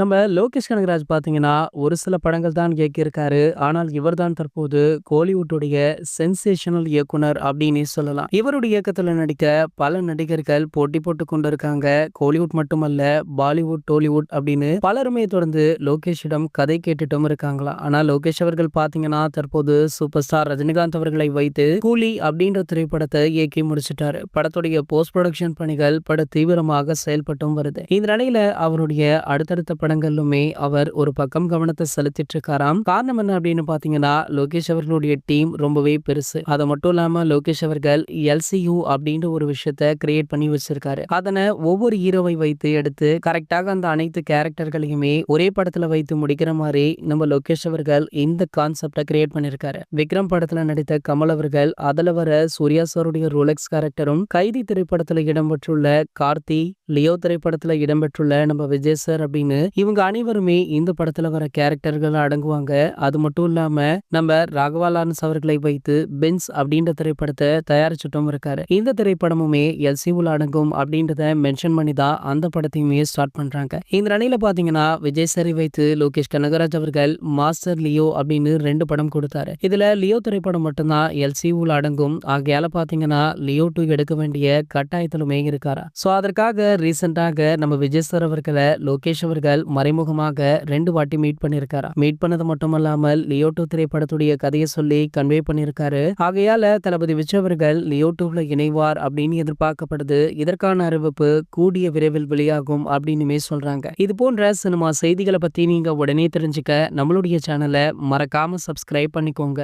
நம்ம லோகேஷ் கனகராஜ் பார்த்தீங்கன்னா, ஒரு சில படங்கள் தான் இயக்கியிருக்காரு. ஆனால் இவர் தான் தற்போது கோலிவுட்டுடைய சென்சேஷனல் இயக்குனர் அப்டின்னே சொல்லலாம். இவருடைய இயக்கத்துல நடிக்க பல நடிகர்கள் போட்டி போட்டுக் கொண்டிருக்காங்க. கோலிவுட் மட்டுமல்ல, பாலிவுட், டோலிவுட் அப்டின்னு பலருமே தொடர்ந்து லோகேஷிடம் கதை கேட்டுட்டும் இருக்காங்களாம். ஆனா லோகேஷ் அவர்கள் பார்த்தீங்கன்னா, தற்போது சூப்பர் ஸ்டார் ரஜினிகாந்த் அவர்களை வைத்து கூலி அப்டின்ற திரைப்படத்தை இயக்கி முடிச்சுட்டாரு. படத்துடைய போஸ்ட் புரொடக்ஷன் பணிகள் தீவிரமாக செயல்பட்டும் வருது. இந்த நிலையில அவருடைய அடுத்தடுத்த படங்களிலுமே அவர் ஒரு பக்கம் கவனத்தை செலுத்திட்டு இருக்காராம். காரணம் என்ன அப்படின்னு பாத்தீங்கன்னா, லோகேஷ் அவர்களுடைய டீம் ரொம்பவே பெருசு. அது மட்டும் இல்லாம லோகேஷ் அவர்கள் எல்சியூ அப்படின்ற ஒரு விஷயத்த கிரியேட் பண்ணி வச்சிருக்காரு. அதனை ஒவ்வொரு ஹீரோவை வைத்து எடுத்து கரெக்டாக அந்த அனைத்து கேரக்டர்களையுமே ஒரே படத்துல வைத்து முடிக்கிற மாதிரி நம்ம லோகேஷ் அவர்கள் இந்த கான்செப்டை கிரியேட் பண்ணிருக்காரு. விக்ரம் படத்துல நடித்த கமல் அவர்கள், அதுல வர சூர்யா சாருடைய ரோலெக்ஸ் கேரக்டரும், கைதி திரைப்படத்துல இடம்பெற்றுள்ள கார்த்தி, லியோ திரைப்படத்துல இடம்பெற்றுள்ள நம்ம விஜய் சார் அப்படின்னு இவங்க அனைவருமே இந்த படத்துல வர கேரக்டர்கள் அடங்குவாங்க. அது மட்டும் இல்லாம நம்ம ராகவா லாரன்ஸ் அவர்களை வைத்து பென்ஸ் அப்படின்ற திரைப்படத்தை தயாரிச்சுட்டும் இருக்காரு. இந்த திரைப்படமுமே எல்சியூல அடங்கும் அப்படின்றத மென்ஷன் பண்ணி தான் அந்த படத்தையுமே ஸ்டார்ட் பண்றாங்க. இந்த நிலையில பாத்தீங்கன்னா, விஜய் சாரை வைத்து லோகேஷ் கனகராஜ் அவர்கள் மாஸ்டர் லியோ அப்படின்னு 2 படம் கொடுத்தாரு. இதுல லியோ திரைப்படம் மட்டும்தான் எல்சியூல அடங்கும். ஆகையால பாத்தீங்கன்னா லியோ 2 எடுக்க வேண்டிய கட்டாயத்திலுமே இருக்காரா. சோ அதற்காக ரீசெண்டாக நம்ம விஜய் சார் அவர்களை லோகேஷ் அவர்கள் மறைமுகமாக 2 வாட்டி மீட் பண்ணிருக்காரா. மீட் பண்ணது மட்டுமல்லாமல் லியோ 2 திரைப்படத்துடைய கதையை சொல்லி கன்வே பண்ணிருக்காரு. ஆகையால தளபதி விஜய் அவர்கள் லியோ 2ல இணைவார் அப்படின்னு எதிர்பார்க்கப்படுது. இதற்கான அறிவிப்பு கூடிய விரைவில் வெளியாகும் அப்படின்னுமே சொல்றாங்க. இது போன்ற சினிமா செய்திகளை பத்தி நீங்க உடனே தெரிஞ்சுக்க நம்மளுடைய சேனலை மறக்காம சப்ஸ்கிரைப் பண்ணிக்கோங்க.